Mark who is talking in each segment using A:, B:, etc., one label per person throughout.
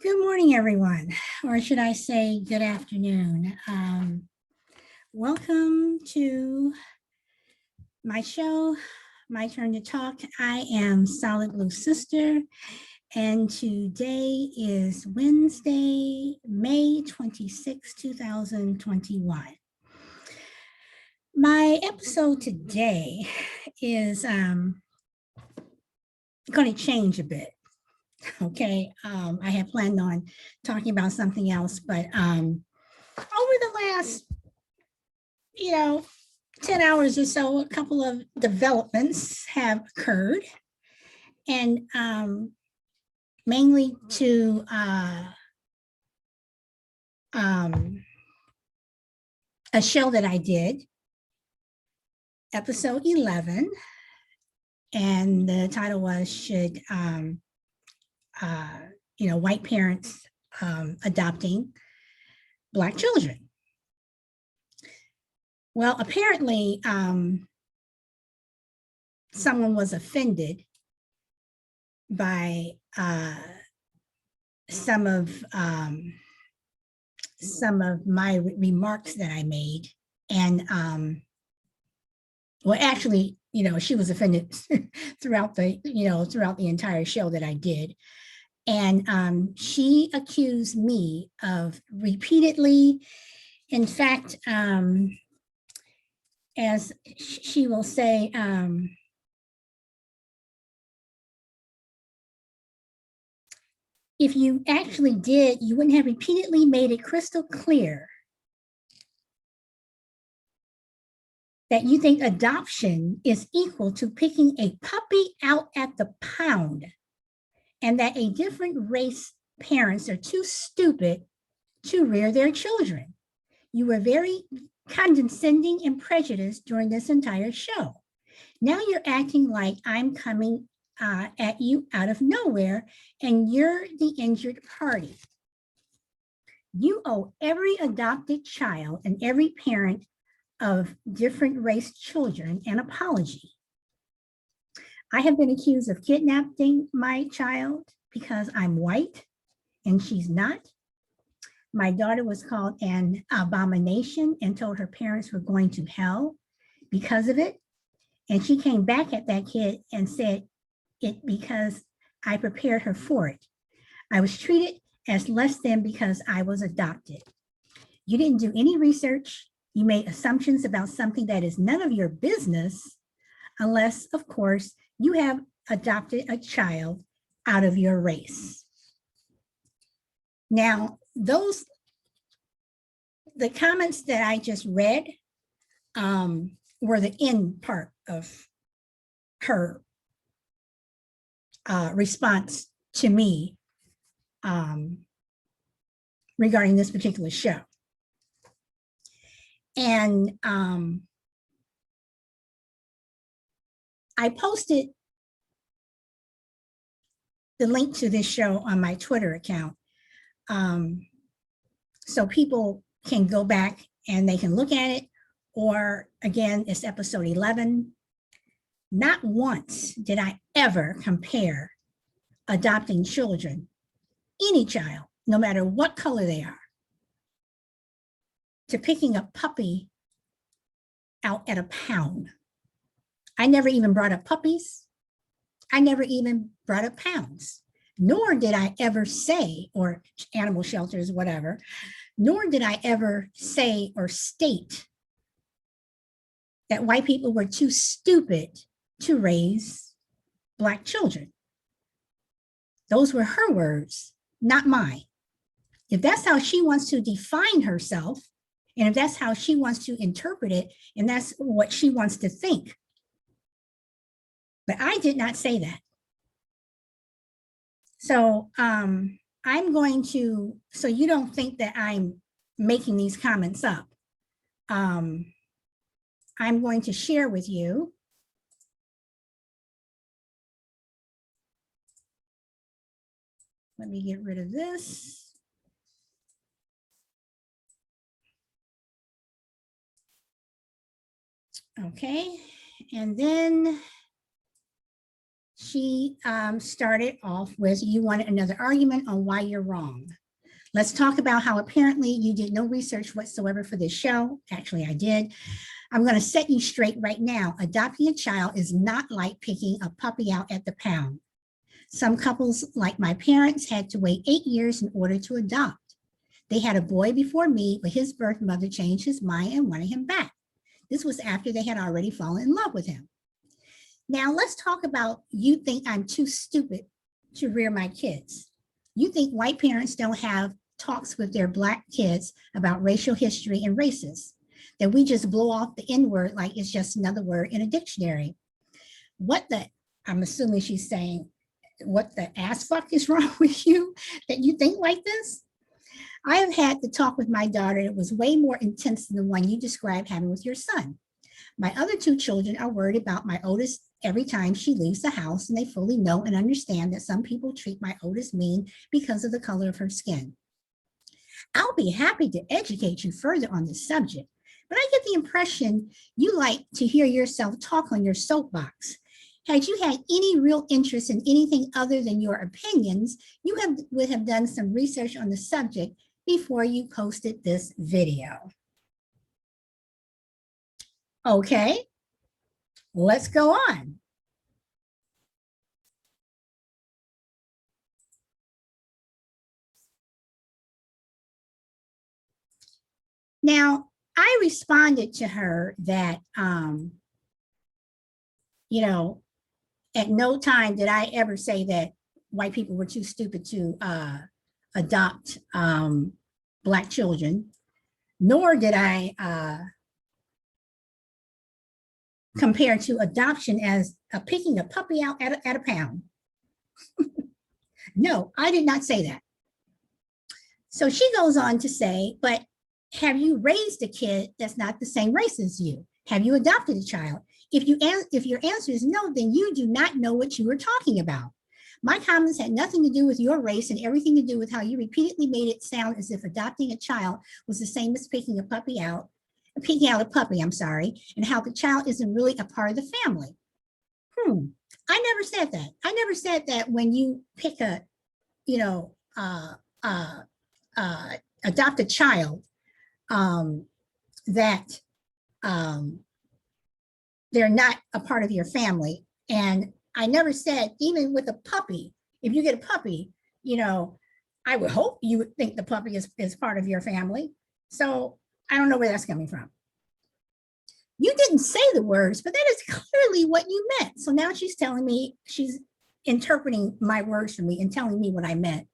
A: Good morning, everyone, or should I say good afternoon. Welcome to my show, My Turn to Talk. I am Solid Blue Sister, and today is Wednesday, May 26, 2021. My episode today is going to change a bit. Okay, I had planned on talking about something else, but over the last, 10 hours or so, a couple of developments have occurred, and mainly to a show that I did, episode 11, and the title was Should White Parents Adopting Black Children? Well, apparently, someone was offended by some of my remarks that I made, and well, actually, she was offended throughout the entire show that I did, and she accused me of repeatedly, in fact, as she will say, if you actually did, you wouldn't have repeatedly made it crystal clear that you think adoption is equal to picking a puppy out at the pound, and that a different race parents are too stupid to rear their children. You were very condescending and prejudiced during this entire show. Now you're acting like I'm coming at you out of nowhere, and you're the injured party. You owe every adopted child and every parent of different race children an apology. I have been accused of kidnapping my child because I'm white and she's not. My daughter was called an abomination and told her parents were going to hell because of it. And she came back at that kid and said it because I prepared her for it. I was treated as less than because I was adopted. You didn't do any research. You made assumptions about something that is none of your business, unless, of course, you have adopted a child out of your race. Now, the comments that I just read were the end part of her response to me regarding this particular show. And I posted the link to this show on my Twitter account, so people can go back and they can look at it, or again, it's episode 11. Not once did I ever compare adopting children, any child, no matter what color they are, to picking a puppy out at a pound. I never even brought up puppies. I never even brought up pounds, nor did I ever say, or animal shelters, whatever, nor did I ever say or state that white people were too stupid to raise Black children. Those were her words, not mine. If that's how she wants to define herself, and if that's how she wants to interpret it, and that's what she wants to think. But I did not say that. So I'm going to, so you don't think that I'm making these comments up. I'm going to share with you let me get rid of this. Okay, and then she started off with, you wanted another argument on why you're wrong. Let's talk about how apparently you did no research whatsoever for this show. Actually, I did. I'm going to set you straight right now. Adopting a child is not like picking a puppy out at the pound. Some couples, like my parents, had to wait 8 years in order to adopt. They had a boy before me, but his birth mother changed his mind and wanted him back. This was after they had already fallen in love with him. Now let's talk about, you think I'm too stupid to rear my kids. You think white parents don't have talks with their Black kids about racial history and races, that we just blow off the N-word like it's just another word in a dictionary. What the, I'm assuming she's saying, what the ass fuck is wrong with you that you think like this? I have had to talk with my daughter that was way more intense than the one you described having with your son. My other 2 children are worried about my oldest every time she leaves the house, and they fully know and understand that some people treat my oldest mean because of the color of her skin. I'll be happy to educate you further on this subject, but I get the impression you like to hear yourself talk on your soapbox. Had you had any real interest in anything other than your opinions, you would have done some research on the subject before you posted this video. Okay, let's go on. Now, I responded to her that, you know, at no time did I ever say that white people were too stupid to adopt Black children, nor did I compare to adoption as picking a puppy out at a pound. No, I did not say that. So she goes on to say, but have you raised a kid that's not the same race as you? Have you adopted a child? If your answer is no, then you do not know what you are talking about. My comments had nothing to do with your race and everything to do with how you repeatedly made it sound as if adopting a child was the same as picking a puppy out, and how the child isn't really a part of the family. I never said that. I never said that when you pick a, adopt a child, that they're not a part of your family. And I never said, even with a puppy, if you get a puppy, I would hope you would think the puppy is part of your family. So I don't know where that's coming from. You didn't say the words, but that is clearly what you meant. So now she's telling me, she's interpreting my words for me and telling me what I meant.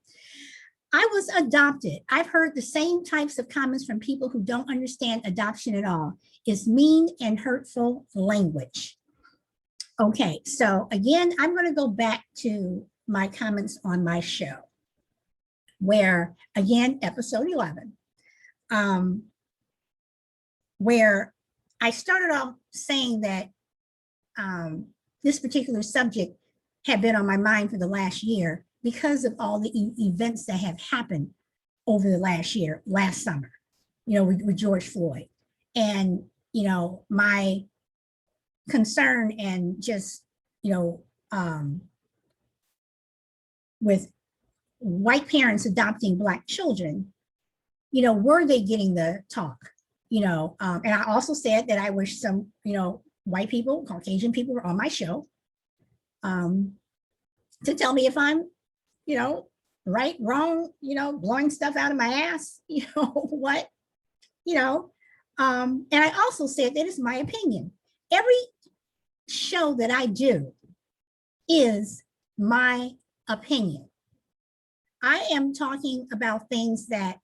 A: I was adopted. I've heard the same types of comments from people who don't understand adoption at all. It's mean and hurtful language. Okay, so again, I'm going to go back to my comments on my show, where, again, episode 11, where I started off saying that this particular subject had been on my mind for the last year because of all the events that have happened over the last year, last summer, with George Floyd. And, my concern and just, with white parents adopting Black children, were they getting the talk? And I also said that I wish some, white people, Caucasian people were on my show to tell me if I'm, right, wrong, blowing stuff out of my ass, what, and I also said that it's my opinion. Every show that I do is my opinion. I am talking about things that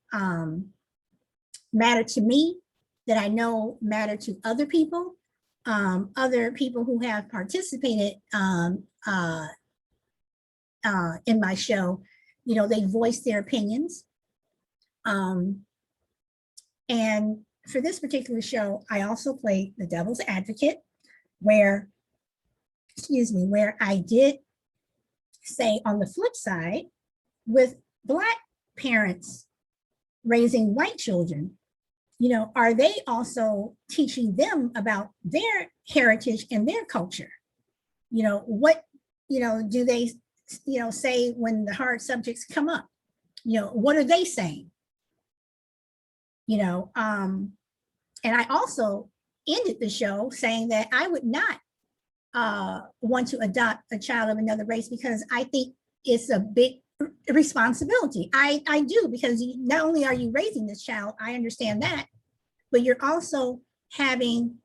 A: matter to me, that I know matter to other people who have participated in my show. They voice their opinions. And for this particular show, I also played the devil's advocate, where I did say, on the flip side, with Black parents raising white children, are they also teaching them about their heritage and their culture? What do they, say when the hard subjects come up? What are they saying? And I also ended the show saying that I would not want to adopt a child of another race because I think it's a big responsibility. I do, because not only are you raising this child, I understand that, but you're also having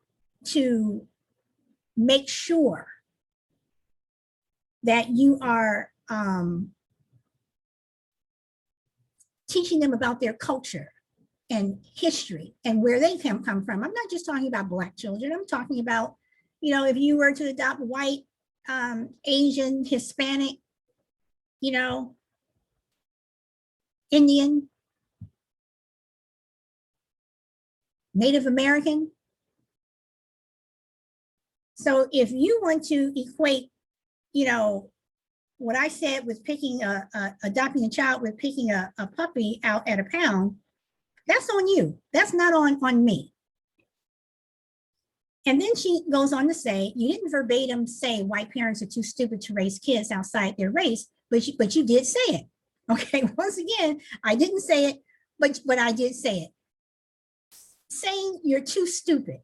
A: to make sure that you are teaching them about their culture and history and where they come from. I'm not just talking about Black children. I'm talking about, if you were to adopt white, Asian, Hispanic, Indian, Native American. So if you want to equate, what I said with picking adopting a child with picking a puppy out at a pound, that's on you. That's not on me. And then she goes on to say, you didn't verbatim say white parents are too stupid to raise kids outside their race, but you did say it. Okay, once again, I didn't say it, but I did say it. Saying you're too stupid,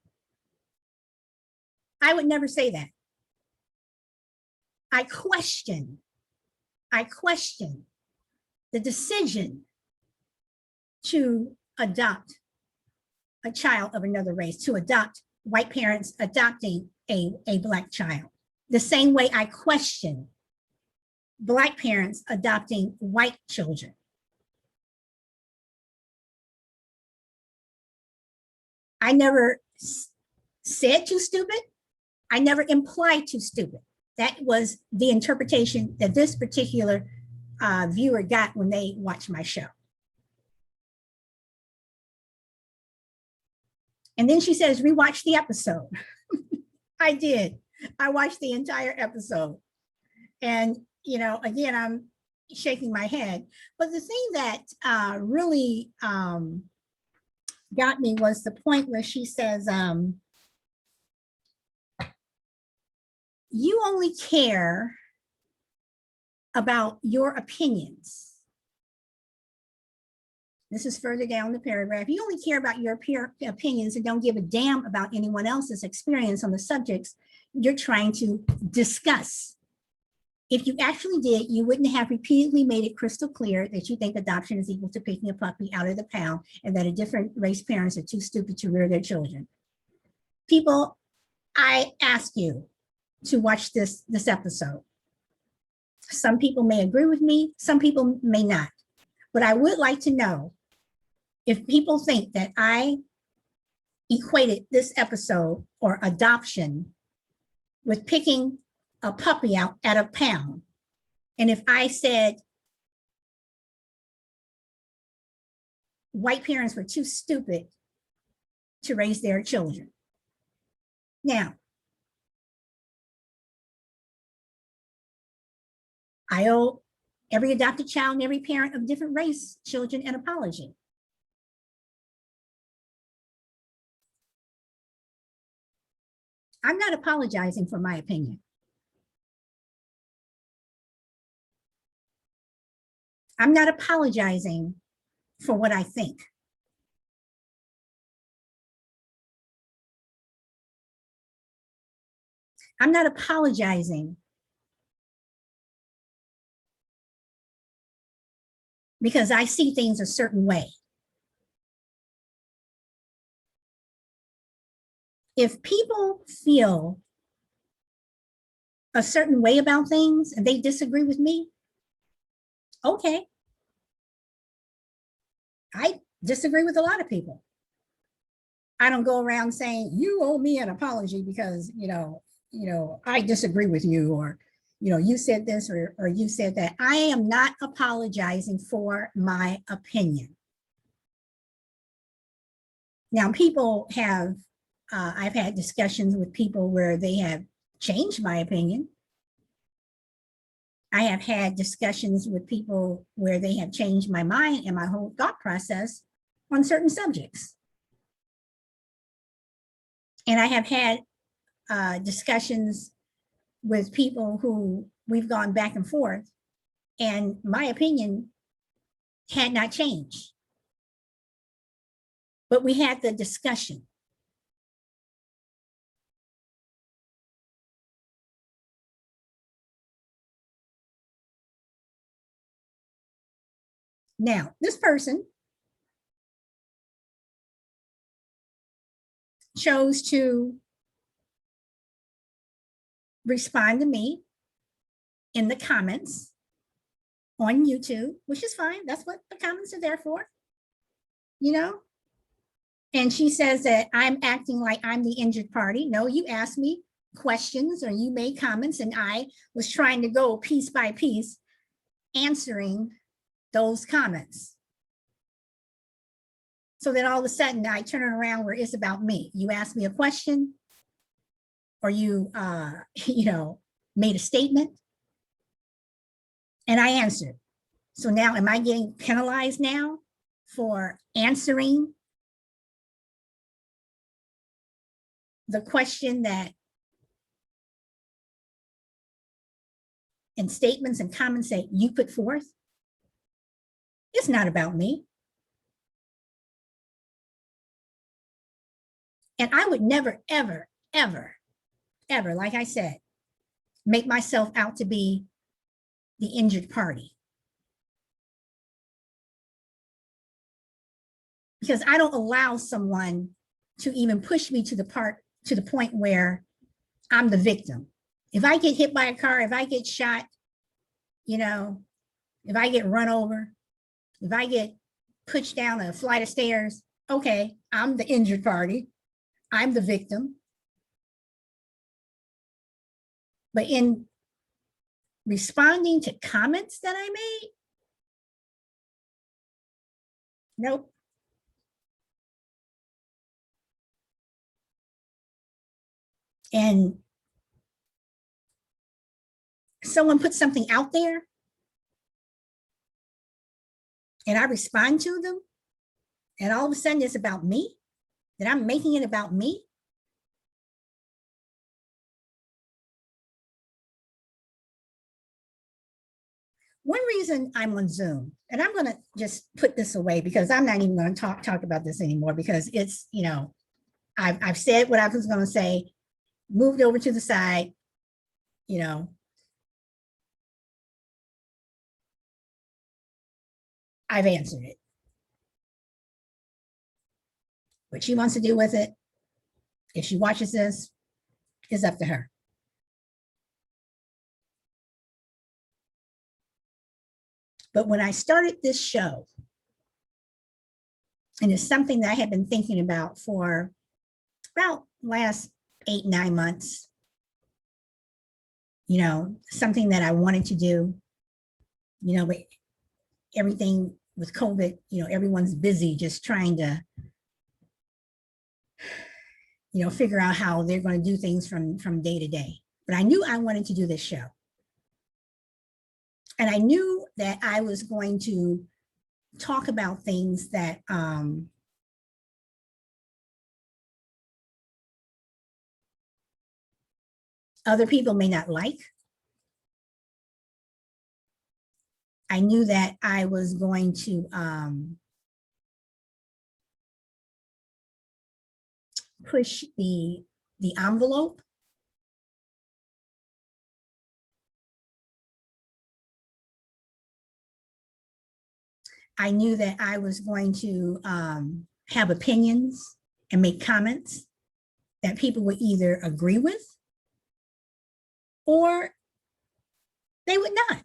A: I would never say that. I question the decision to adopt a child of another race, to adopt white parents adopting a Black child. The same way I question Black parents adopting white children. I never said too stupid. I never implied too stupid. That was the interpretation that this particular viewer got when they watched my show. And then she says, rewatch the episode. I did. I watched the entire episode. And, again, I'm shaking my head. But the thing that really got me was the point where she says, you only care about your opinions. This is further down the paragraph. You only care about your opinions and don't give a damn about anyone else's experience on the subjects you're trying to discuss. If you actually did, you wouldn't have repeatedly made it crystal clear that you think adoption is equal to picking a puppy out of the pound and that a different race parents are too stupid to rear their children. People, I ask you to watch this episode. Some people may agree with me, some people may not. But I would like to know if people think that I equated this episode or adoption with picking a puppy out at a pound. And if I said white parents were too stupid to raise their children. Now, I owe every adopted child and every parent of different race children an apology. I'm not apologizing for my opinion. I'm not apologizing for what I think. I'm not apologizing because I see things a certain way. If people feel a certain way about things and they disagree with me, okay. I disagree with a lot of people. I don't go around saying, you owe me an apology because, I disagree with you, or, you said this or you said that. I am not apologizing for my opinion. Now, people have, I've had discussions with people where they have changed my opinion. I have had discussions with people where they have changed my mind and my whole thought process on certain subjects. And I have had discussions with people who we've gone back and forth, and my opinion had not changed. But we had the discussion. Now, this person chose to respond to me in the comments on YouTube, which is fine. That's what the comments are there for, you know? And she says that I'm acting like I'm the injured party. No, you asked me questions or you made comments, and I was trying to go piece by piece answering those comments. So then all of a sudden I turn it around where it's about me. You asked me a question, or you, made a statement, and I answered. So now, am I getting penalized now for answering the question that in statements and comments that you put forth? It's not about me. And I would never, ever, ever, ever, like I said, make myself out to be the injured party. Because I don't allow someone to even push me to the point where I'm the victim. If I get hit by a car, if I get shot, if I get run over, if I get pushed down a flight of stairs, okay, I'm the injured party. I'm the victim. But in responding to comments that I made, nope. And someone puts something out there and I respond to them, and all of a sudden it's about me, that I'm making it about me. One reason I'm on Zoom, and I'm going to just put this away because I'm not even going to talk about this anymore, because it's, I've said what I was going to say, moved over to the side, I've answered it. What she wants to do with it, if she watches this, is up to her. But when I started this show, and it's something that I had been thinking about for about last 8-9 months, something that I wanted to do, but everything with COVID, everyone's busy just trying to, figure out how they're going to do things from day to day. But I knew I wanted to do this show. And I knew that I was going to talk about things that other people may not like. I knew that I was going to push the envelope. I knew that I was going to have opinions and make comments that people would either agree with or they would not.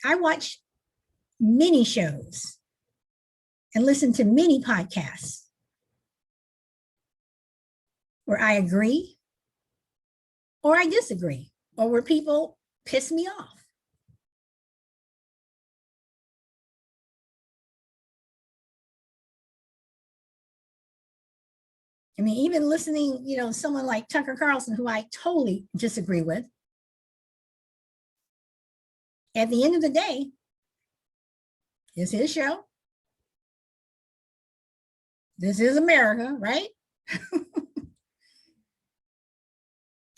A: I watch many shows and listen to many podcasts where I agree or I disagree, or where people piss me off. I mean, even listening, someone like Tucker Carlson, who I totally disagree with, at the end of the day, it's his show. This is America, right?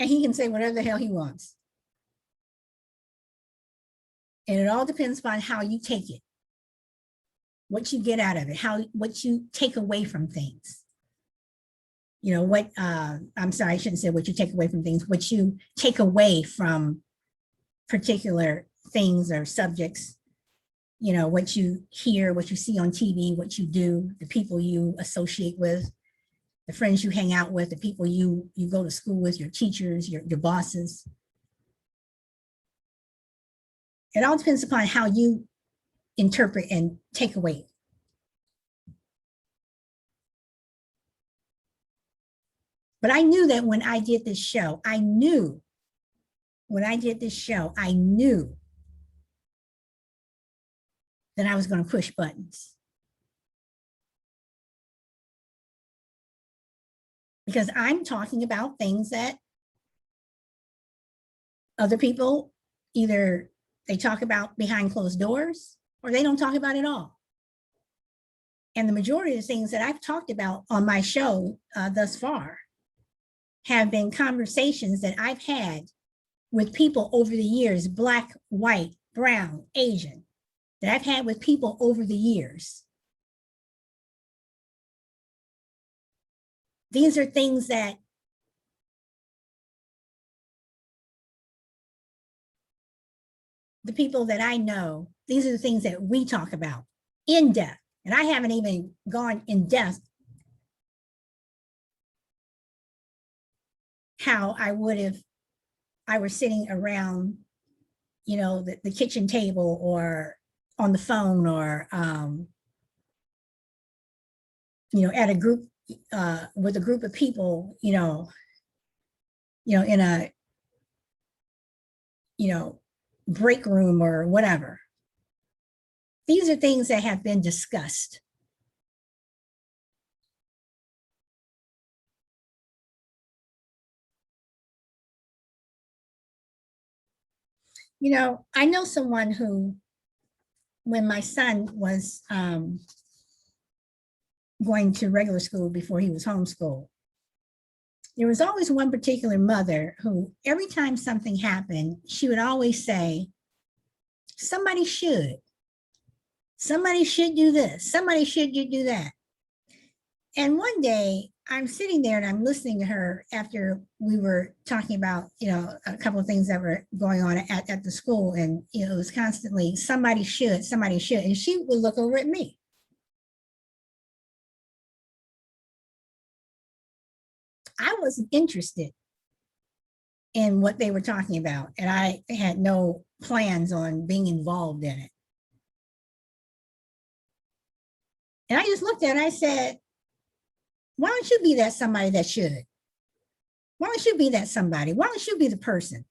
A: and he can say whatever the hell he wants. And it all depends upon how you take it, what you get out of it, what you take away from things. You know, I'm sorry, I shouldn't say what you take away from things, what you take away from particular things or subjects, you know, what you hear, what you see on TV, what you do, the people you associate with, the friends you hang out with, the people you go to school with, your teachers, your bosses. It all depends upon how you interpret and take away. But I knew that when I did this show, I knew that I was going to push buttons. Because I'm talking about things that other people, either they talk about behind closed doors or they don't talk about it all. And the majority of the things that I've talked about on my show thus far have been conversations that I've had with people over the years, Black, white, brown, Asian, that I've had with people over the years. These are things that the people that I know, these are the things that we talk about in depth. And I haven't even gone in depth how I would if I were sitting around, you know, the kitchen table or on the phone or, you know, at a group, with a group of people, you know, in a, you know, break room or whatever. These are things that have been discussed. You know, I know someone who, when my son was going to regular school before he was homeschooled, there was always one particular mother who, every time something happened, she would always say, somebody should do this, somebody should do that. And one day I'm sitting there and I'm listening to her after we were talking about, you know, a couple of things that were going on at the school. And, you know, it was constantly, somebody should. And she would look over at me. I wasn't interested in what they were talking about. And I had no plans on being involved in it. And I just looked at it and I said, why don't you be that somebody that should? Why don't you be that somebody? Why don't you be the person?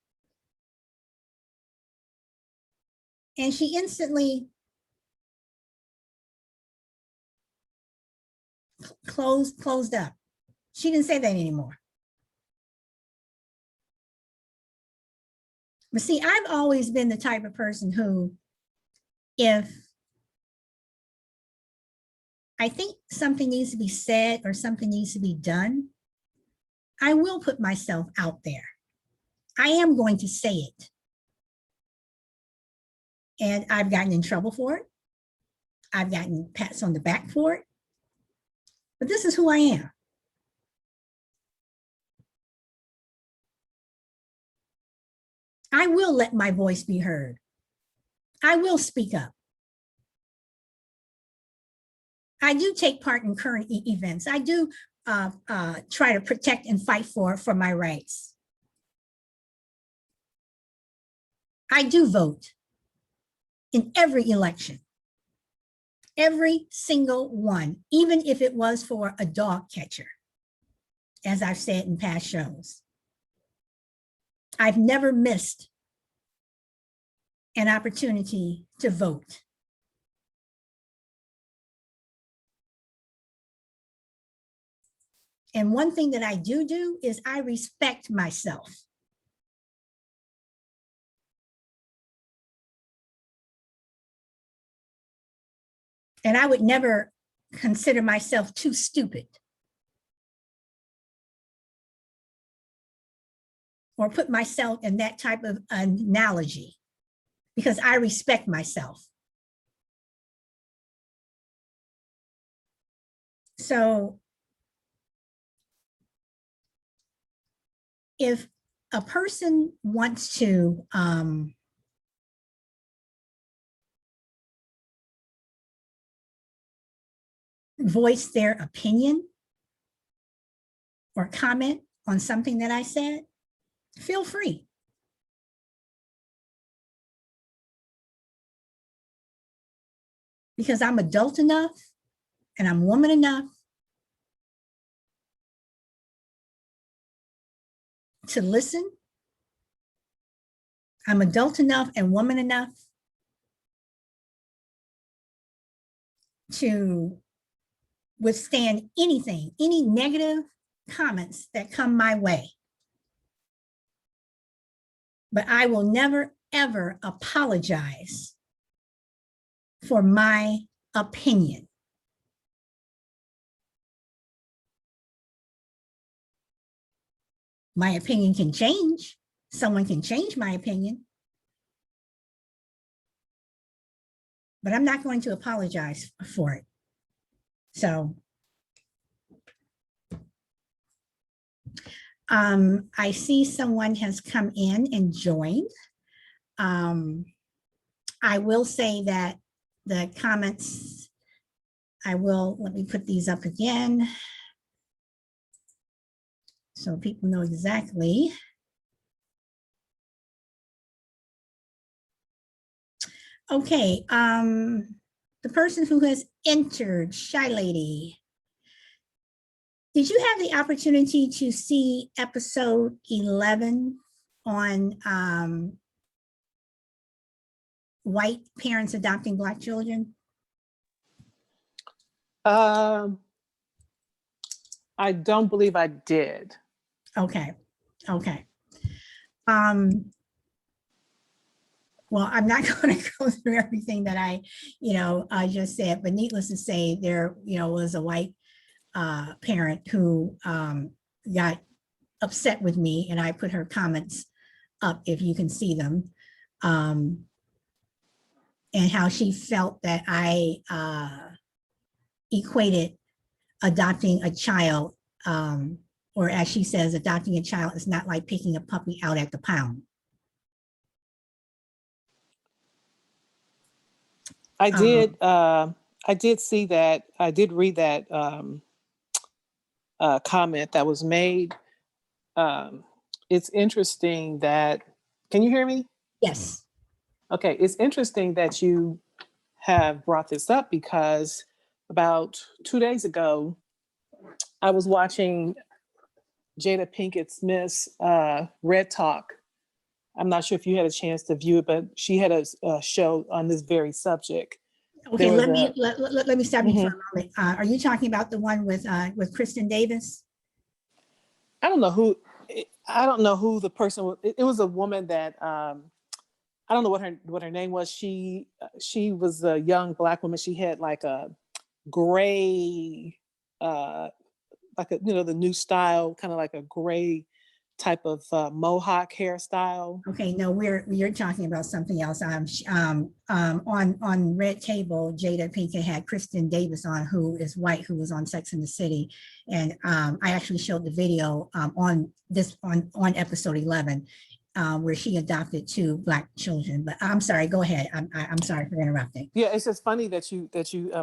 A: And she instantly closed up. She didn't say that anymore. But see, I've always been the type of person who, if I think something needs to be said or something needs to be done, I will put myself out there. I am going to say it. And I've gotten in trouble for it. I've gotten pats on the back for it. But this is who I am. I will let my voice be heard. I will speak up. I do take part in current events. I do try to protect and fight for my rights. I do vote in every election, every single one, even if it was for a dog catcher, as I've said in past shows. I've never missed an opportunity to vote. And one thing that I do is I respect myself. And I would never consider myself too stupid or put myself in that type of analogy because I respect myself. So if a person wants to voice their opinion or comment on something that I said, feel free. Because I'm adult enough and I'm woman enough to listen. I'm adult enough and woman enough to withstand anything, any negative comments that come my way. But I will never, ever apologize for my opinion. My opinion can change. Someone can change my opinion. But I'm not going to apologize for it. So I see someone has come in and joined. I will say that the comments, let me put these up again so people know exactly. Okay, the person who has entered, Shy Lady. Did you have the opportunity to see episode 11 on white parents adopting Black children?
B: I don't believe I did.
A: Okay. Well, I'm not going to go through everything that I just said, but needless to say, there, was a white parent who got upset with me, and I put her comments up if you can see them, and how she felt that I equated adopting a child, or as she says, adopting a child is not like picking a puppy out at the pound.
B: I did see that. I did read that comment that was made. It's interesting that, can you hear me?
A: Yes.
B: Okay, it's interesting that you have brought this up because about 2 days ago, I was watching Jada Pinkett Smith's Red Talk. I'm not sure if you had a chance to view it, but she had a show on this very subject.
A: Okay, let me stop you for a moment. Are you talking about the one with Kristen Davis?
B: I don't know who the person was. It was a woman that I don't know what her name was. She was a young Black woman. She had like a gray, like the new style, kind of like a gray type of mohawk hairstyle.
A: Okay, no, you're talking about something else. On Red Table, Jada Pinkett had Kristen Davis on, who is white, who was on Sex and the City, and I actually showed the video on episode 11, where she adopted 2 Black children. But I'm sorry, go ahead. I'm sorry for interrupting.
B: Yeah, it's just funny that you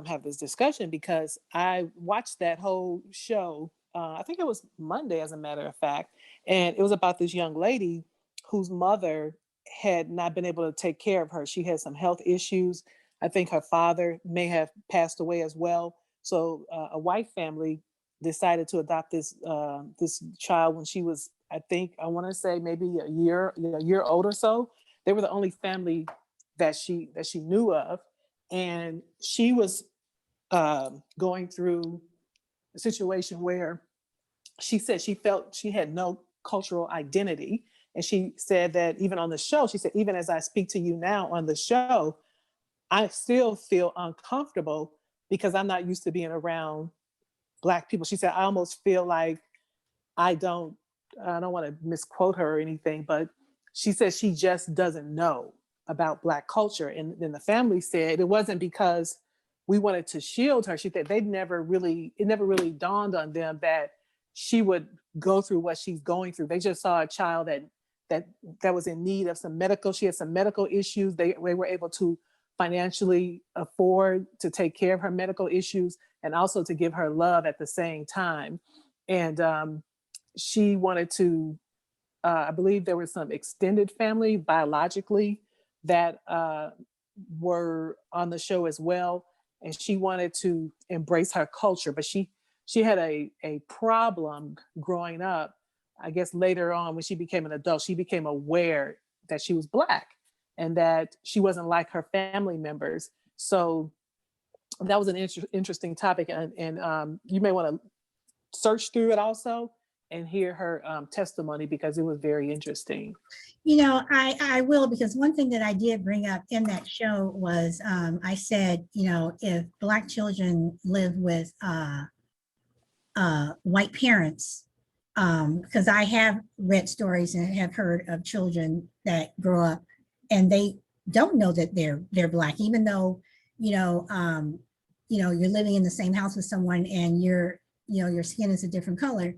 B: have this discussion because I watched that whole show. I think it was Monday, as a matter of fact, and it was about this young lady whose mother had not been able to take care of her. She had some health issues. I think her father may have passed away as well. So a white family decided to adopt this child when she was, I want to say maybe a year old or so. They were the only family that she knew of, and she was going through a situation where she said she felt she had no cultural identity. And she said that even on the show, she said, even as I speak to you now on the show, I still feel uncomfortable because I'm not used to being around Black people. She said, I almost feel like I don't I don't want to misquote her or anything, but she said she just doesn't know about Black culture. And then the family said it wasn't because we wanted to shield her. She said it never really dawned on them that she would go through what she's going through. They just saw a child that that was in need of some medical. She had some medical issues. They were able to financially afford to take care of her medical issues and also to give her love at the same time. And she wanted to, I believe there was some extended family biologically that were on the show as well. And she wanted to embrace her culture, but she had a problem growing up. I guess later on when she became an adult, she became aware that she was Black and that she wasn't like her family members. So that was an interesting topic. And you may want to search through it also and hear her testimony because it was very interesting.
A: I will, because one thing that I did bring up in that show was I said, if Black children live with white parents, because I have read stories and have heard of children that grow up and they don't know that they're Black, even though you're living in the same house with someone and your skin is a different color.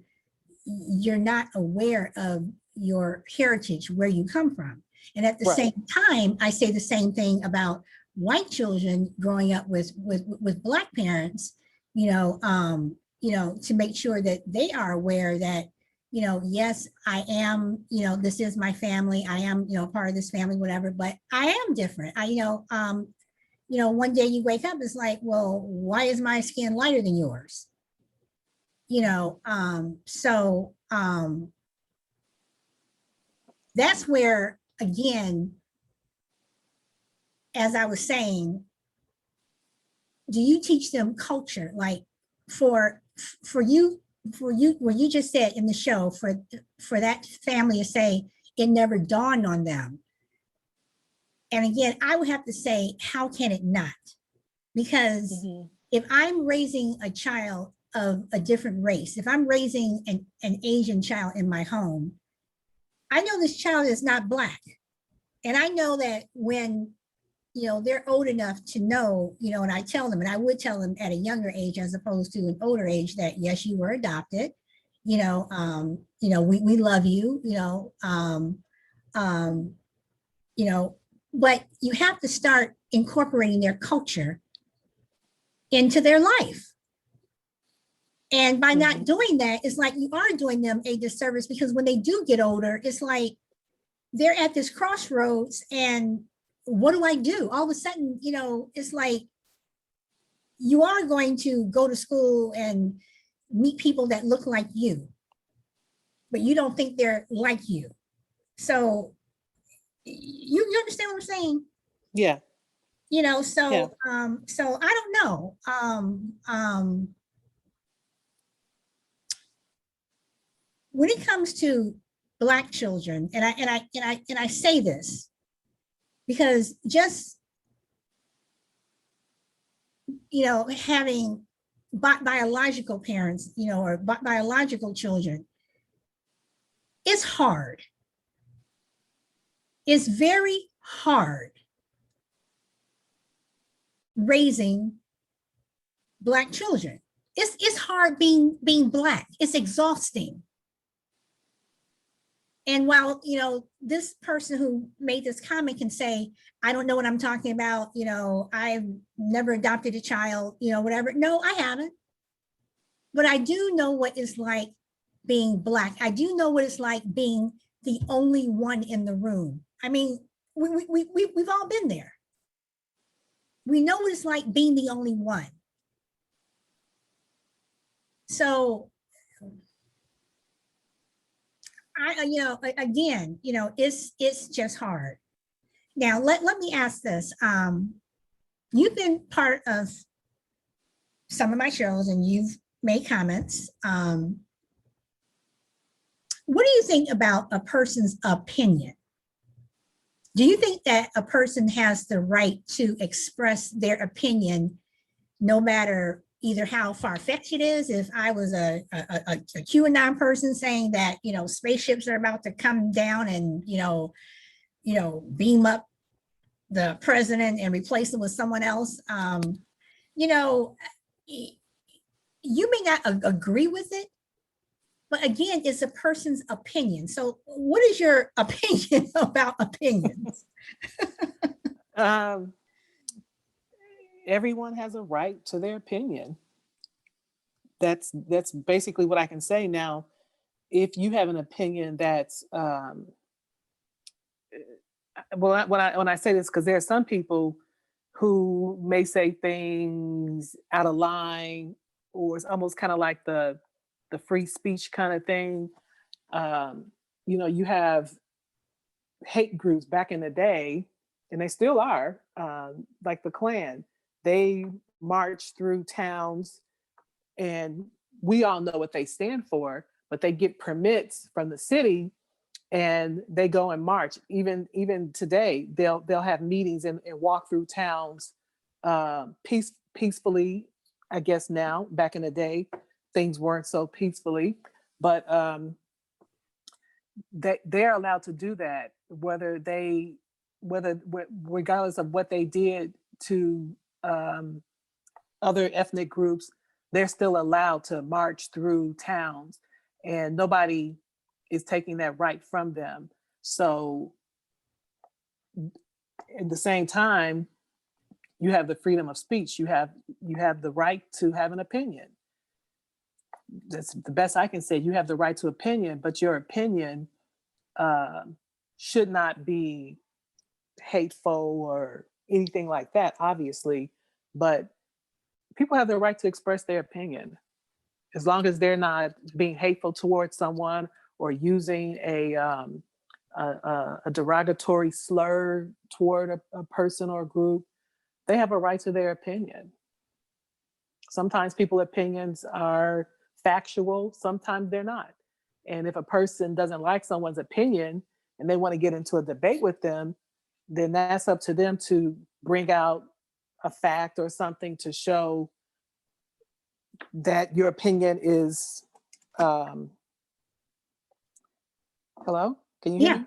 A: You're not aware of your heritage, where you come from. And at the
B: Right.
A: same time, I say the same thing about white children growing up with Black parents, to make sure that they are aware that, yes, I am, this is my family. I am, part of this family, whatever, but I am different. One day you wake up, it's like, well, why is my skin lighter than yours? So that's where, again, as I was saying, do you teach them culture? Like for you, what you just said in the show, for that family to say it never dawned on them. And again, I would have to say, how can it not? Because if I'm raising a child of a different race, if I'm raising an Asian child in my home, I know this child is not Black. And I know that when, they're old enough to know, and I tell them, and I would tell them at a younger age as opposed to an older age, that yes, you were adopted, we love you, but you have to start incorporating their culture into their life. And by not doing that, it's like you are doing them a disservice, because when they do get older, it's like they're at this crossroads and what do I do? All of a sudden, it's like you are going to go to school and meet people that look like you, but you don't think they're like you. So you understand what I'm saying?
B: Yeah.
A: So
B: Yeah.
A: So I don't know. When it comes to Black children, and I say this because just having biological parents, or biological children, it's hard. It's very hard raising Black children. It's hard being Black. It's exhausting. And while, this person who made this comment can say, I don't know what I'm talking about, I've never adopted a child, whatever. No, I haven't. But I do know what it's like being Black. I do know what it's like being the only one in the room. I mean, we've all been there. We know what it's like being the only one. So again, it's just hard. Now, let me ask this. You've been part of some of my shows and you've made comments. What do you think about a person's opinion? Do you think that a person has the right to express their opinion no matter either how far-fetched it is. If I was a QAnon person saying that, spaceships are about to come down and, beam up the president and replace him with someone else, you know, you may not agree with it, but again, it's a person's opinion. So what is your opinion about opinions?
B: Everyone has a right to their opinion. That's basically what I can say. Now, if you have an opinion that's well, when I say this, because there are some people who may say things out of line, or it's almost kind of like the free speech kind of thing. You have hate groups back in the day, and they still are, like the Klan. They march through towns, and we all know what they stand for, but they get permits from the city and they go and march. Even today, they'll have meetings and walk through towns peacefully. I guess now, back in the day, things weren't so peacefully, but they're allowed to do that, regardless of what they did to other ethnic groups. They're still allowed to march through towns, and nobody is taking that right from them. So at the same time, you have the freedom of speech. You have the right to have an opinion. That's the best I can say. You have the right to opinion, but your opinion should not be hateful or anything like that, obviously. But people have the right to express their opinion, as long as they're not being hateful towards someone or using a derogatory slur toward a person or a group. They have a right to their opinion. Sometimes people's opinions are factual, sometimes they're not. And if a person doesn't like someone's opinion and they want to get into a debate with them, then that's up to them to bring out a fact or something to show that your opinion is hello? Can you hear me?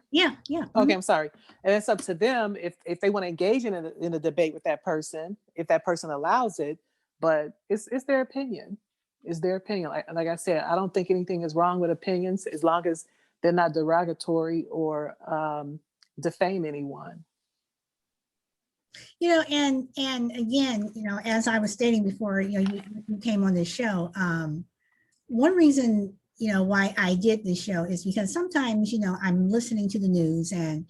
A: Yeah.
B: Okay, I'm sorry. And it's up to them if they want to engage in a debate with that person, if that person allows it. But it's their opinion. It's their opinion. Like I said, I don't think anything is wrong with opinions, as long as they're not derogatory or defame anyone.
A: And again, as I was stating before, you came on this show. One reason, why I did this show is because sometimes, I'm listening to the news, and,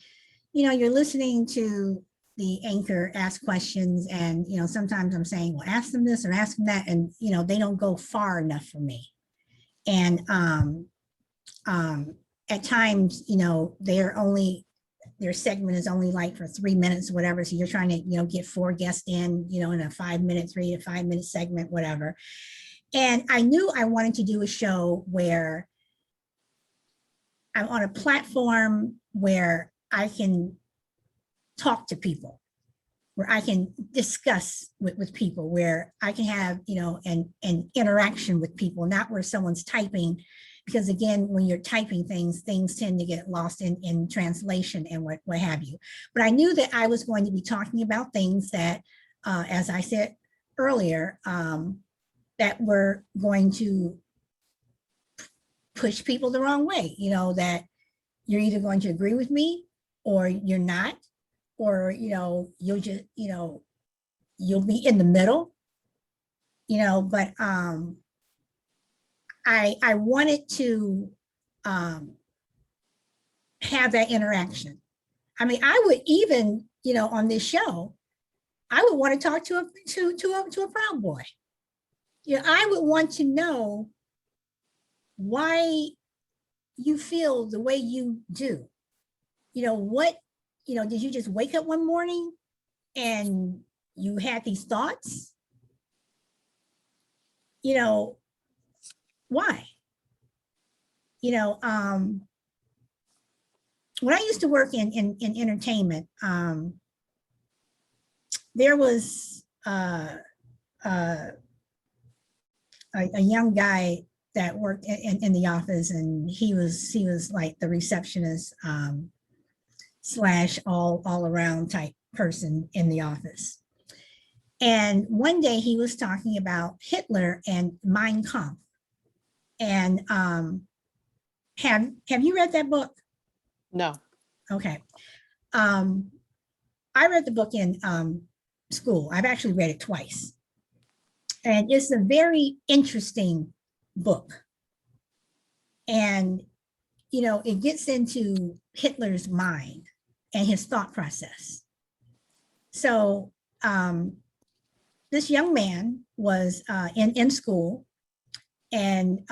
A: you're listening to the anchor ask questions, and, sometimes I'm saying, well, ask them this or ask them that. And, they don't go far enough for me. And at times, their segment is only like for 3 minutes or whatever. So you're trying to, get 4 guests in, in a 3 to 5 minute segment, whatever. And I knew I wanted to do a show where I'm on a platform where I can talk to people, where I can discuss with people, where I can have, an interaction with people, not where someone's typing. Because again, when you're typing things tend to get lost in translation and what have you. But I knew that I was going to be talking about things that, as I said earlier, that were going to push people the wrong way, that you're either going to agree with me or you're not, or, you'll just, you'll be in the middle, but I wanted to have that interaction. I mean, I would even, on this show, I would want to talk to a Proud Boy. I would want to know why you feel the way you do. What, did you just wake up one morning and you had these thoughts? Why? When I used to work in entertainment, there was a young guy that worked in the office, and he was like the receptionist slash all around type person in the office. And one day he was talking about Hitler and Mein Kampf. And have you read that book?
B: No.
A: Okay. I read the book in school. I've actually read it twice. And it's a very interesting book. And, it gets into Hitler's mind and his thought process. So this young man was in school, and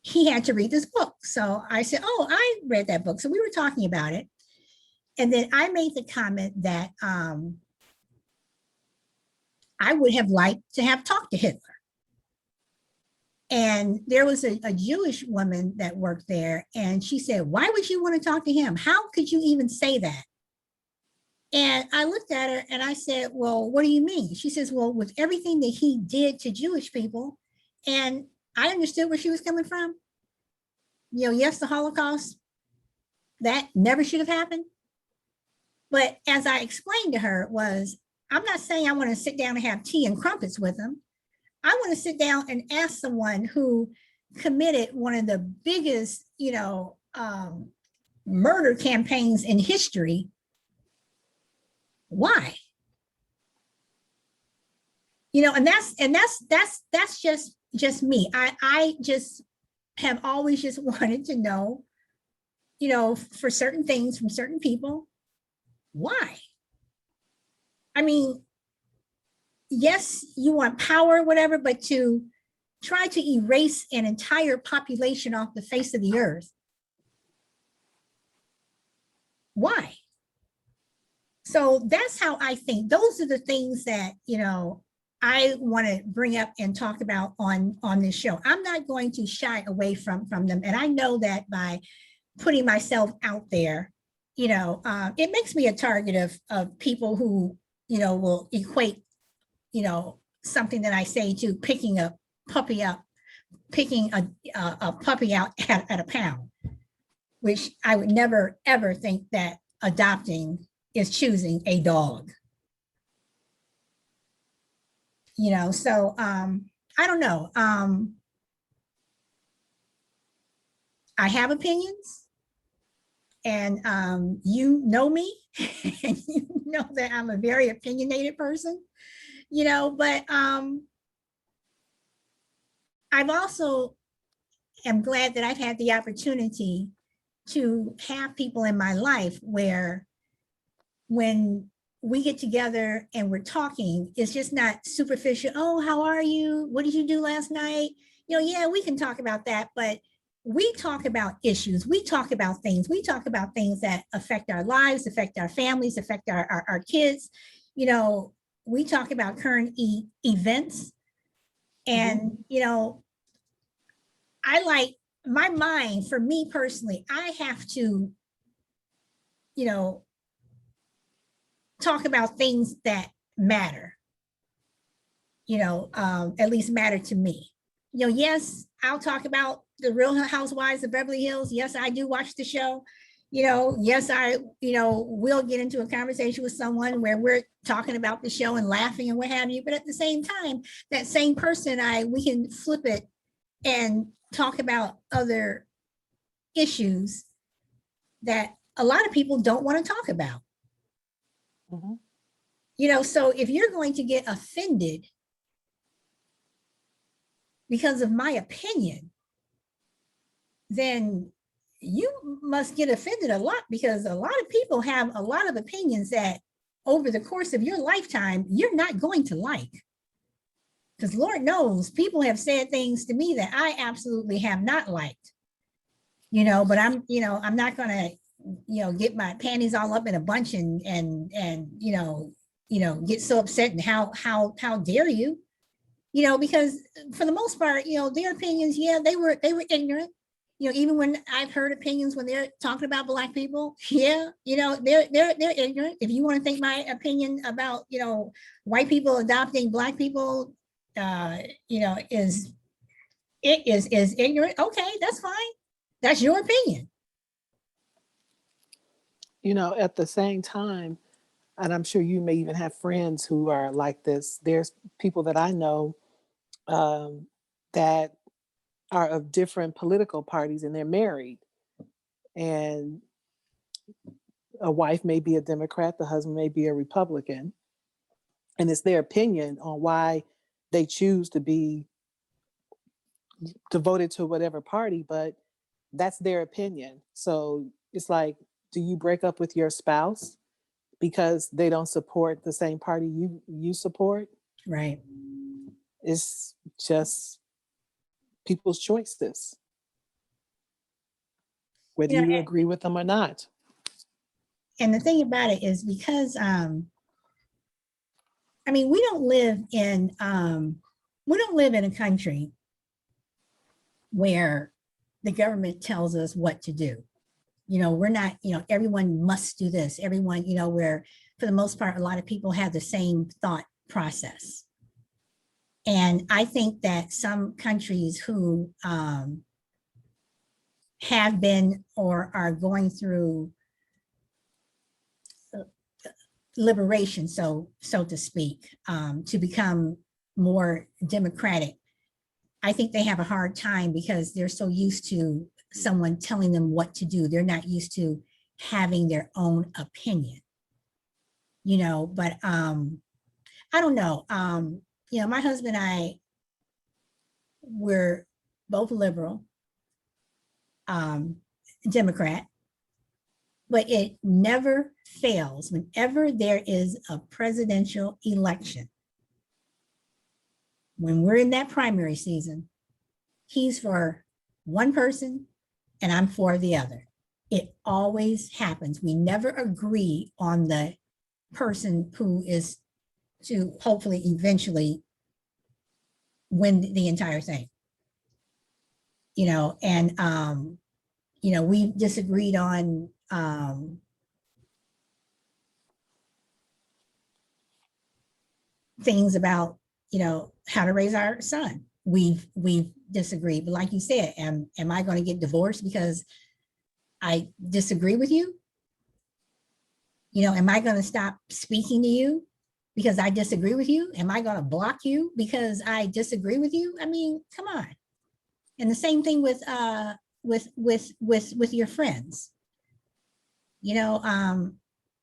A: he had to read this book. So I said, oh, I read that book. So we were talking about it. And then I made the comment that I would have liked to have talked to Hitler. And there was a Jewish woman that worked there, and she said, why would you want to talk to him? How could you even say that? And I looked at her and I said, well, what do you mean? She says, well, with everything that he did to Jewish people, and I understood where she was coming from. Yes, the Holocaust, that never should have happened. But as I explained to her was, I'm not saying I want to sit down and have tea and crumpets with him. I want to sit down and ask someone who committed one of the biggest, murder campaigns in history. Why? And that's just me. I just have always just wanted to know, for certain things from certain people, why? I mean, yes, you want power, whatever, but to try to erase an entire population off the face of the earth, why? So that's how I think. Those are the things that, I want to bring up and talk about on this show. I'm not going to shy away from them. And I know that by putting myself out there, it makes me a target of people who, will equate, something that I say to picking a puppy up, picking a puppy out at a pound, which I would never, ever think that adopting is choosing a dog. So I don't know. I have opinions, and you know me, and you know that I'm a very opinionated person, but I've also am glad that I've had the opportunity to have people in my life where when we get together and we're talking, it's just not superficial. Oh, how are you? What did you do last night? Yeah, we can talk about that, but we talk about issues. We talk about things. We talk about things that affect our lives, affect our families, affect our kids. We talk about current events. And, I like my mind, for me personally, I have to, talk about things that matter, at least matter to me. Yes, I'll talk about the Real Housewives of Beverly Hills. Yes, I do watch the show. Yes, I, will get into a conversation with someone where we're talking about the show and laughing and what have you. But at the same time, that same person, we can flip it and talk about other issues that a lot of people don't want to talk about. Mm-hmm. So if you're going to get offended because of my opinion, then you must get offended a lot, because a lot of people have a lot of opinions that over the course of your lifetime, you're not going to like. Because Lord knows people have said things to me that I absolutely have not liked, but I'm not going to, get my panties all up in a bunch and get so upset and how dare you, because for the most part, their opinions, they were ignorant. Even when I've heard opinions when they're talking about Black people, they're ignorant. If you want to think my opinion about, white people adopting Black people, you know, is ignorant. Okay, that's fine. That's your opinion.
B: You know, at the same time, and I'm sure you may even have friends who are like this. There's people that I know um, that are of different political parties and they're married. And a wife may be a Democrat, the husband may be a Republican. And it's their opinion on why they choose to be devoted to whatever party, but that's their opinion. So it's like, do you break up with your spouse because they don't support the same party you support?
A: Right.
B: It's just people's choices, whether
A: You know,
B: you agree with them or not.
A: and the thing about it is because I mean, we don't live in a country where the government tells us what to do. You know, we're not, you know, everyone must do this. Everyone, you know, where for the most part, a lot of people have the same thought process. And I think that some countries who have been or are going through liberation, so to speak, to become more democratic, I think they have a hard time because they're so used to someone telling them what to do. They're not used to having their own opinion, you know. But I don't know. You know, my husband and I were both liberal, um, Democrat, but it never fails whenever there is a presidential election. When we're in that primary season, he's for one person and I'm for the other. It always happens. We never agree on the person who is to hopefully eventually win the entire thing. You know, and you know, we disagreed on things about, you know, how to raise our son. We've disagreed, but like you said, am I going to get divorced because I disagree with you? You know, am I going to stop speaking to you because I disagree with you? Am I going to block you because I disagree with you? I mean, come on. And the same thing with with your friends. You know,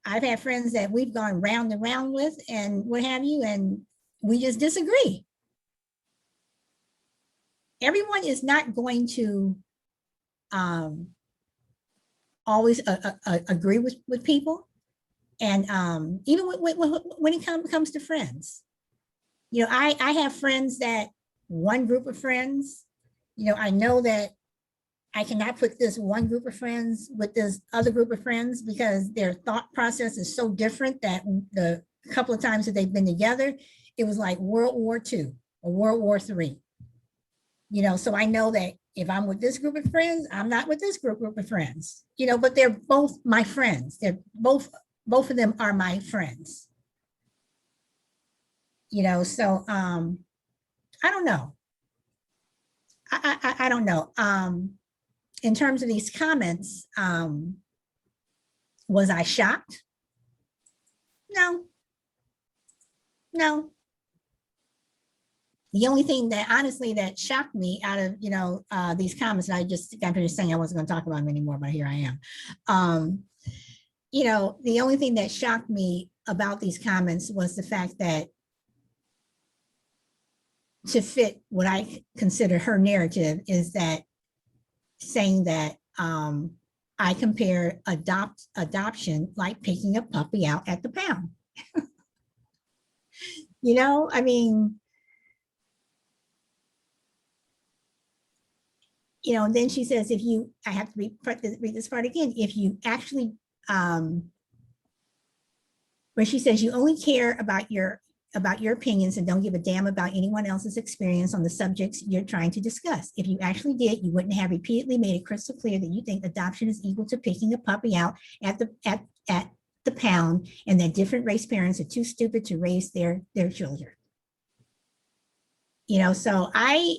A: I've had friends that we've gone round and round with and what have you, and we just disagree. Everyone is not going to um, always agree with people. And even when it comes to friends, you know, I have friends that one group of friends, you know, I know that I cannot put this one group of friends with this other group of friends because their thought process is so different that the couple of times that they've been together, it was like World War II or World War III. You know, so I know that if I'm with this group of friends, I'm not with this group of friends, you know, but they're both my friends. They're both of them are my friends, you know. So I don't know. I don't know. In terms of these comments, was I shocked? No, no. The only thing that honestly that shocked me out of, you know, these comments, and I just got finished saying I wasn't going to talk about them anymore, but here I am. You know, the only thing that shocked me about these comments was the fact that to fit what I consider her narrative is that saying that I compare adoption like picking a puppy out at the pound. You know, I mean, you know, and then she says, if you, I have to read this part again, if you actually, where she says you only care about your opinions and don't give a damn about anyone else's experience on the subjects you're trying to discuss. If you actually did, you wouldn't have repeatedly made it crystal clear that you think adoption is equal to picking a puppy out at the pound, and that different race parents are too stupid to raise their children. So I,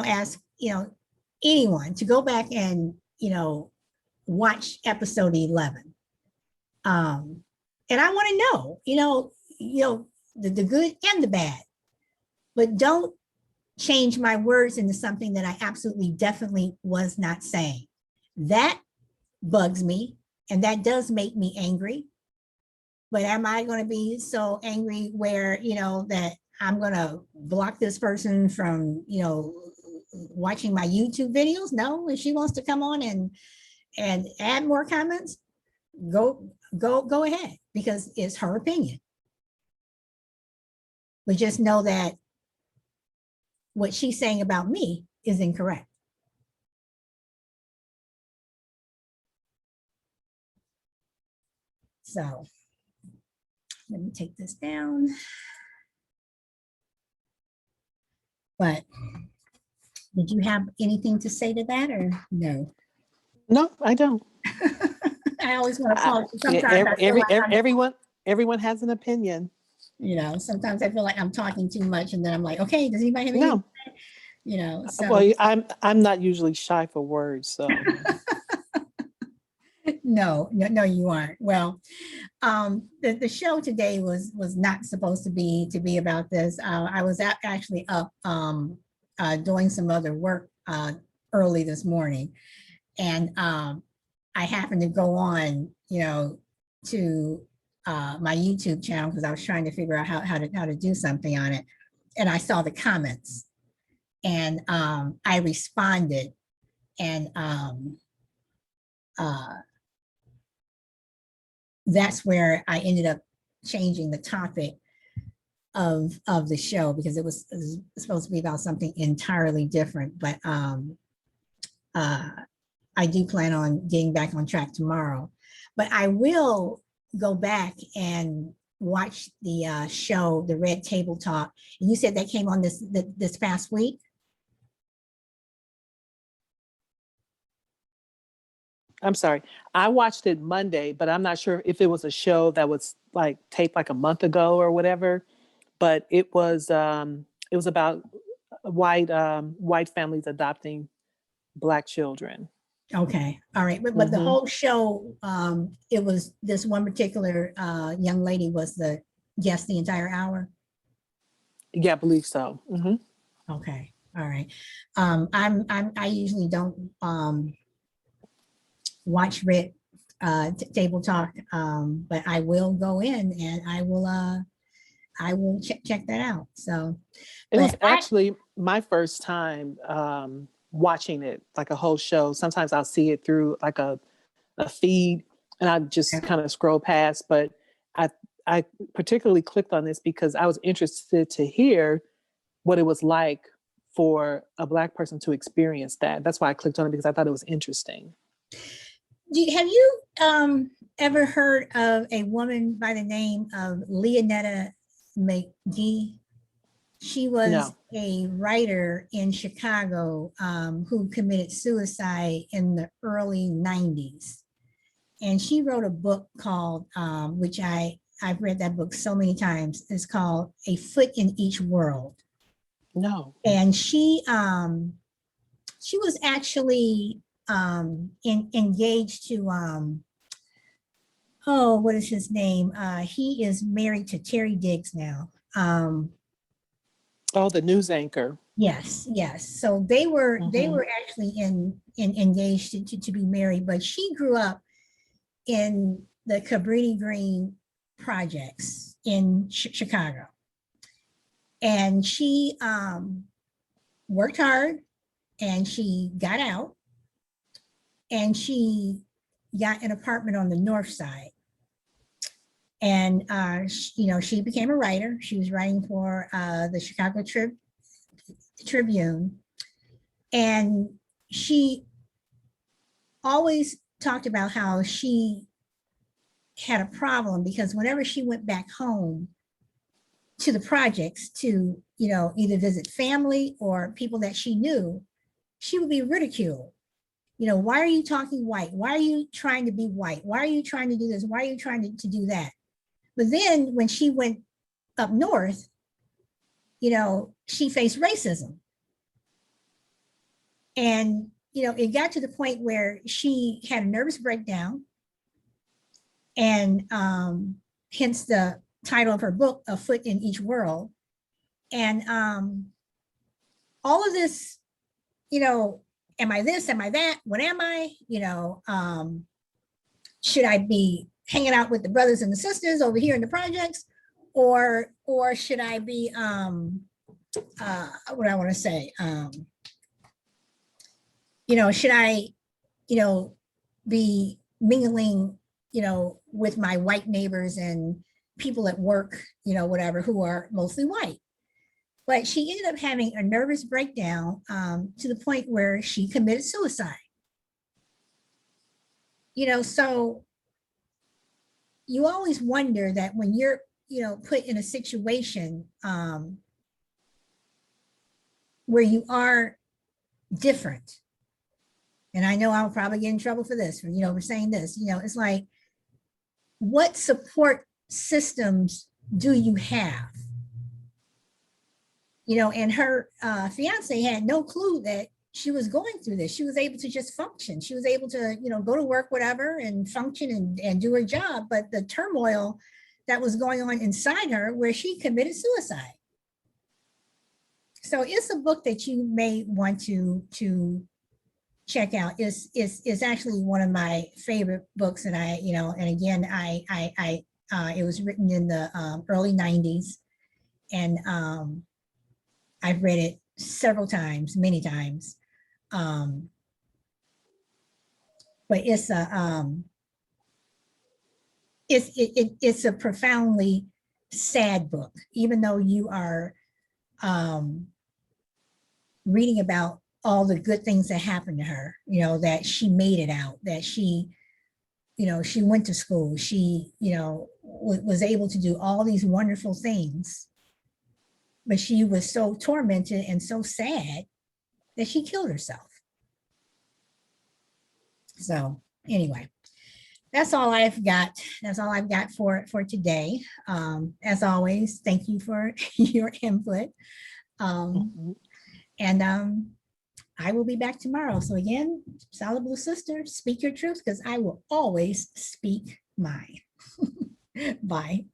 A: ask, anyone to go back and, watch episode 11. And I want to know, the good and the bad, but don't change my words into something that I absolutely definitely was not saying. That bugs me, and that does make me angry. But am I going to be so angry where, that I'm going to block this person from, watching my YouTube videos? No. If she wants to come on and add more comments, go ahead, because it's her opinion. But just know that what she's saying about me is incorrect. So let me take this down. But did you have anything to say to that, or no?
B: No, I don't.
A: I always want to pause.
B: Everyone has an opinion.
A: Sometimes I feel like I'm talking too much, and then I'm like, okay, does anybody have anything?
B: No.
A: So
B: well, I'm not usually shy for words, so
A: no, you aren't. Well, the show today was not supposed to be about this. I was actually up doing some other work early this morning, and I happened to go on, to my YouTube channel, because I was trying to figure out how to do something on it, and I saw the comments, and I responded, and that's where I ended up changing the topic of the show, because it was supposed to be about something entirely different. But I do plan on getting back on track tomorrow. But I will go back and watch the show, the Red Table Talk. And you said that came on this past week?
B: I'm sorry. I watched it Monday, but I'm not sure if it was a show that was like taped like a month ago or whatever. But it was about white families adopting Black children.
A: Okay, all right. But the whole show, it was this one particular young lady was the guest the entire hour?
B: Yeah, I believe so.
A: Okay, all right. I usually don't watch Red Table Talk, but I will go in and I will check that out. So
B: it was actually my first time watching it, like a whole show. Sometimes I'll see it through like a feed, and I just kind of scroll past. But I particularly clicked on this because I was interested to hear what it was like for a Black person to experience that. That's why I clicked on it, because I thought it was interesting.
A: Have you ever heard of a woman by the name of Leonetta McGee? She was a writer in Chicago who committed suicide in the early 90s. And she wrote a book called, which I've read that book so many times, it's called A Foot in Each World.
B: No.
A: And she was actually engaged to, what is his name? He is married to Terry Diggs now.
B: The news anchor.
A: Yes. So they were actually engaged to be married, but she grew up in the Cabrini Green projects in Chicago, and she worked hard, and she got out, and she got an apartment on the north side. And she became a writer. She was writing for the Chicago Tribune, and she always talked about how she had a problem because whenever she went back home to the projects to, either visit family or people that she knew, she would be ridiculed. Why are you talking white? Why are you trying to be white? Why are you trying to do this? Why are you trying to do that? But then when she went up north, she faced racism. And, it got to the point where she had a nervous breakdown. And hence the title of her book, A Foot in Each World. And all of this, am I this? Am I that? What am I? Should I be hanging out with the brothers and the sisters over here in the projects? Or should I be, what I want to say? Should I, be mingling, with my white neighbors and people at work, whatever, who are mostly white? But she ended up having a nervous breakdown to the point where she committed suicide. So you always wonder that when you're, put in a situation where you are different. And I know I'll probably get in trouble for this, for saying this, it's like, what support systems do you have? And her fiance had no clue that she was going through this. She was able to just function. She was able to, go to work, whatever, and function and do her job. But the turmoil that was going on inside her, where she committed suicide. So it's a book that you may want to check out. Is actually one of my favorite books. And I, and again, it was written in the early 90s. And I've read it several times, many times. But it's a profoundly sad book, even though you are reading about all the good things that happened to her, that she made it out, that she went to school, she, was able to do all these wonderful things. But she was so tormented and so sad that she killed herself. So anyway, that's all I've got. That's all I've got for today. As always, thank you for your input. And I will be back tomorrow. So again, Solid Blue Sister, speak your truth, because I will always speak mine. Bye.